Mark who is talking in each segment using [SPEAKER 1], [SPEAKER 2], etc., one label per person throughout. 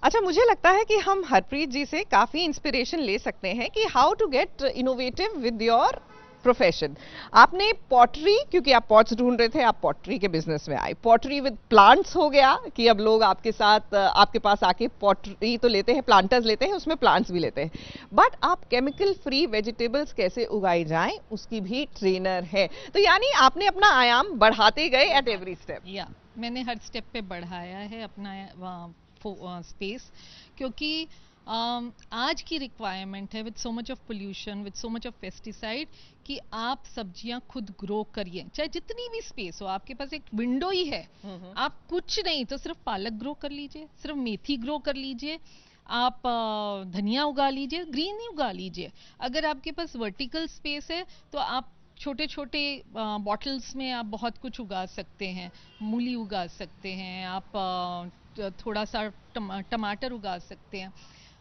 [SPEAKER 1] अच्छा, मुझे लगता है कि हम हरप्रीत जी से काफी इंस्पिरेशन ले सकते हैं कि how to get innovative with your profession. आपने पॉटरी, क्योंकि आप पॉट्स ढूंढ रहे थे, आप पॉटरी के बिजनेस में आए। पॉटरी विद प्लांट्स हो गया कि अब लोग आपके साथ आपके पास आके पॉटरी तो लेते हैं, प्लांटर्स लेते हैं, उसमें प्लांट्स भी लेते हैं, बट आप केमिकल फ्री वेजिटेबल्स कैसे उगाई जाएं उसकी भी ट्रेनर है। तो यानी आपने अपना आयाम बढ़ाते गए एट एवरी स्टेप।
[SPEAKER 2] या मैंने हर स्टेप पे बढ़ाया है अपना स्पेस, क्योंकि आज की रिक्वायरमेंट है with so much of pollution, with so much of pesticide, कि आप सब्जियां खुद ग्रो करिए, चाहे जितनी भी स्पेस हो। आपके पास एक विंडो ही है, आप कुछ नहीं तो सिर्फ पालक ग्रो कर लीजिए, सिर्फ मेथी ग्रो कर लीजिए, आप धनिया उगा लीजिए, ग्रीन ही उगा लीजिए। अगर आपके पास वर्टिकल स्पेस है तो आप छोटे छोटे बॉटल्स में आप बहुत कुछ उगा सकते हैं। मूली उगा सकते हैं आप, थोड़ा सा टमाटर उगा सकते हैं।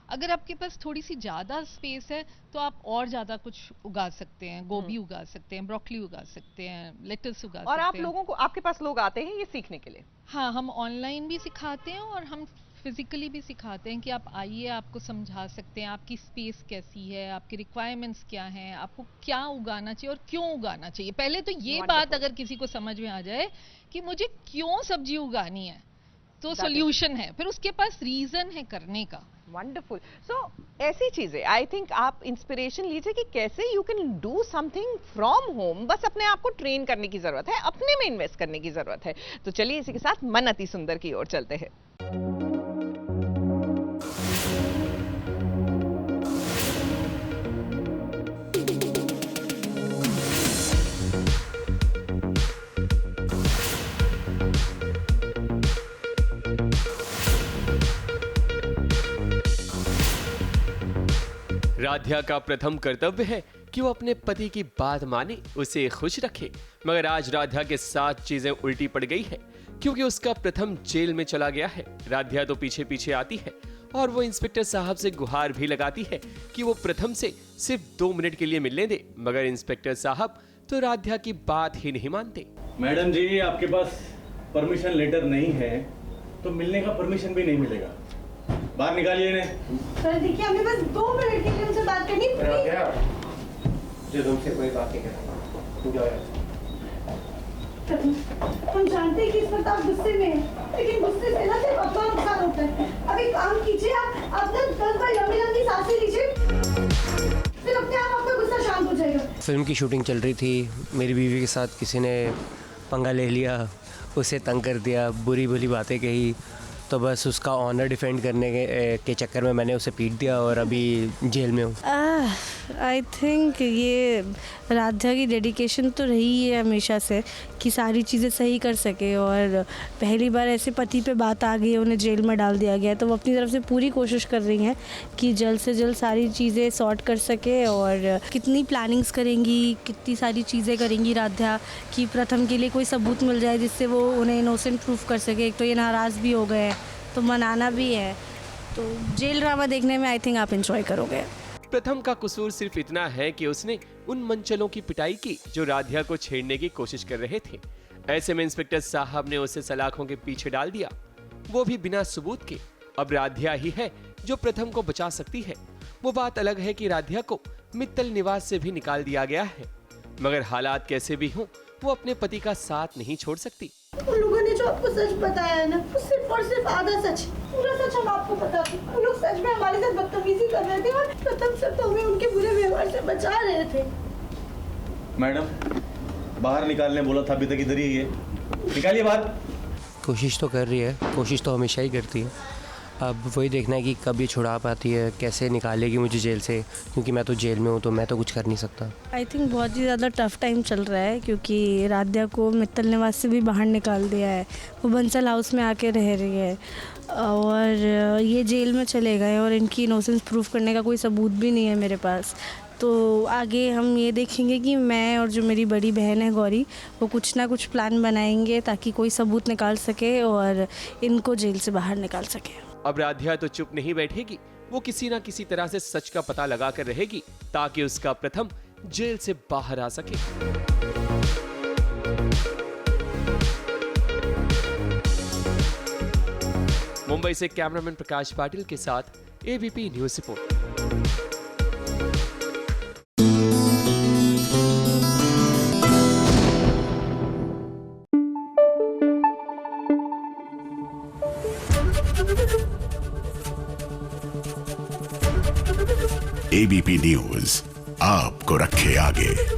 [SPEAKER 2] अगर आपके पास थोड़ी सी ज़्यादा स्पेस है तो आप और ज़्यादा कुछ उगा सकते हैं। गोभी उगा सकते हैं, ब्रोकली उगा सकते हैं, लेटस उगा सकते हैं।
[SPEAKER 1] और आप लोगों को, आपके पास लोग आते हैं ये सीखने के लिए?
[SPEAKER 2] हाँ, हम ऑनलाइन भी सिखाते हैं और हम फिजिकली भी सिखाते हैं कि आप आइए, आपको समझा सकते हैं आपकी स्पेस कैसी है, आपकी रिक्वायरमेंट्स क्या हैं, आपको क्या उगाना चाहिए और क्यों उगाना चाहिए। पहले तो ये बात अगर किसी को समझ में आ जाए कि मुझे क्यों सब्जी उगानी है तो सॉल्यूशन है, फिर उसके पास रीजन है करने का।
[SPEAKER 1] वंडरफुल। सो ऐसी चीजें आई थिंक आप इंस्पिरेशन लीजिए कि कैसे you can do something from home. बस अपने आप को ट्रेन करने की जरूरत है, अपने में इन्वेस्ट करने की जरूरत है। तो चलिए इसी के साथ मन अति सुंदर की ओर चलते हैं।
[SPEAKER 3] राध्या का प्रथम कर्तव्य है कि वो अपने पति की बात माने, उसे खुश रखे। मगर आज राध्या के साथ चीजें उल्टी पड़ गई है, क्योंकि उसका प्रथम जेल में चला गया है। राध्या तो पीछे पीछे आती है और वो इंस्पेक्टर साहब से गुहार भी लगाती है कि वो प्रथम से सिर्फ 2 मिनट के लिए मिलने दे, मगर इंस्पेक्टर साहब तो राध्या की बात ही नहीं मानते।
[SPEAKER 4] मैडम जी, आपके पास परमिशन लेटर नहीं है तो मिलने का परमिशन भी नहीं मिलेगा। बाहर निकालिए इन्हें।
[SPEAKER 5] सर देखिए, हमें बस 2 मिनट के लिए उनसे बात करनी है।
[SPEAKER 6] मुझे तुमसे कोई बात नहीं करनी।
[SPEAKER 5] हम जानते हैं कि इस वक्त आप गुस्से में हैं, लेकिन गुस्से से ना सिर्फ अपना नुकसान होता है। अब एक काम कीजिए, आप ना 10 बार लंबी लंबी सांसें लीजिए, फिर अपने आप आपका गुस्सा शांत हो जाएगा।
[SPEAKER 6] फिल्म की शूटिंग चल रही थी, मेरी बीवी के साथ किसी ने पंगा ले लिया, उसे तंग कर दिया, बुरी बुरी बातें कही, तो बस उसका ऑनर डिफेंड करने के चक्कर में मैंने उसे पीट दिया और अभी जेल में हूँ।
[SPEAKER 7] आई थिंक ये राध्या की डेडिकेशन तो रही है हमेशा से कि सारी चीज़ें सही कर सके, और पहली बार ऐसे पति पे बात आ गई है, उन्हें जेल में डाल दिया गया है, तो वो अपनी तरफ से पूरी कोशिश कर रही हैं कि जल्द से जल्द सारी चीज़ें सॉर्ट कर सके। और कितनी प्लानिंग्स करेंगी, कितनी सारी चीज़ें करेंगी राध्या कि प्रथम के लिए कोई सबूत मिल जाए जिससे वो उन्हें इनोसेंट प्रूफ कर सके। एक तो ये नाराज़ भी हो गए हैं तो मनाना भी है, तो जेल ड्रामा देखने में आई थिंक आप इंजॉय करोगे।
[SPEAKER 3] प्रथम का कसूर सिर्फ इतना है कि उसने उन मंचलों की पिटाई की जो राध्या को छेड़ने की कोशिश कर रहे थे। ऐसे में इंस्पेक्टर साहब ने उसे सलाखों के पीछे डाल दिया, वो भी बिना सबूत के। अब राध्या ही है जो प्रथम को बचा सकती है। वो बात अलग है कि राध्या को मित्तल निवास से भी निकाल दिया गया है, मगर हालात कैसे भी हों, वो अपने पति का साथ नहीं छोड़ सकती।
[SPEAKER 5] उन लोगों ने जो आपको सच बताया है ना, वो सिर्फ और सिर्फ आधा सच, पूरा सच हम आपको बताते। वो लोग सच में हमारे साथ बदतमीजी कर रहे थे और प्रथम से तो हमें उनके बुरे व्यवहार से बचा रहे थे।
[SPEAKER 4] मैडम, बाहर निकालने बोला था, अभी तक इधर ही है, निकालिए बाहर।
[SPEAKER 6] कोशिश तो कर रही है, कोशिश तो हमेशा ही करती है। अब वही देखना है कि कब ये छुड़ा पाती है, कैसे निकालेगी मुझे जेल से, क्योंकि मैं तो जेल में हूँ तो मैं तो कुछ कर नहीं सकता।
[SPEAKER 7] आई थिंक बहुत ही ज़्यादा टफ टाइम चल रहा है, क्योंकि राध्या को मित्तल निवास से भी बाहर निकाल दिया है, वो बंसल हाउस में आके रह रही है और ये जेल में चले गए और इनकी इनोसेंस प्रूफ करने का कोई सबूत भी नहीं है मेरे पास। तो आगे हम ये देखेंगे कि मैं और जो मेरी बड़ी बहन है गौरी, वो कुछ ना कुछ प्लान बनाएंगे ताकि कोई सबूत निकाल सके और इनको जेल से बाहर निकाल सके।
[SPEAKER 3] अब राध्या तो चुप नहीं बैठेगी, वो किसी ना किसी तरह से सच का पता लगा कर रहेगी ताकि उसका प्रथम जेल से बाहर आ सके। मुंबई से कैमरामैन प्रकाश पाटिल के साथ ABP news report.
[SPEAKER 8] ABP news आपको रखे आगे।